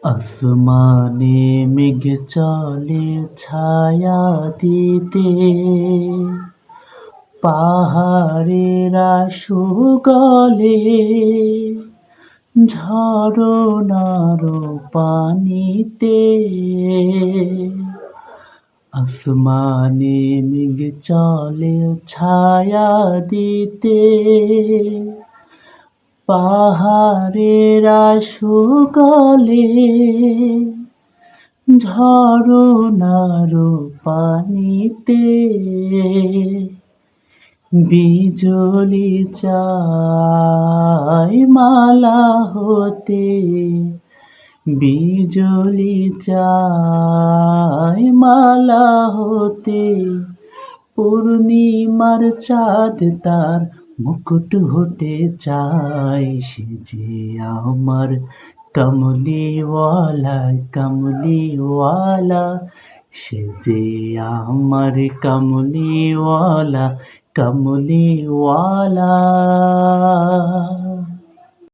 আসমানে মেঘ চলে ছায়া দিতে, পাহাড়েরা সুগলে ঝরনার পানিতে। আসমানে মেঘ চলে ছায়া দিতে, পাহাড়েরা সুগলে ঝরনার পানিতে। বিজলি চায় মালা হতে, বিজলি চায় মালা হতে, পূর্ণিমার চাঁদ তার মুকুট হতে চায়। সে যে আমার কমলিওয়ালা, কমলিওয়ালা, সে যে আমার কমলিওয়ালা, কমলিওয়ালা।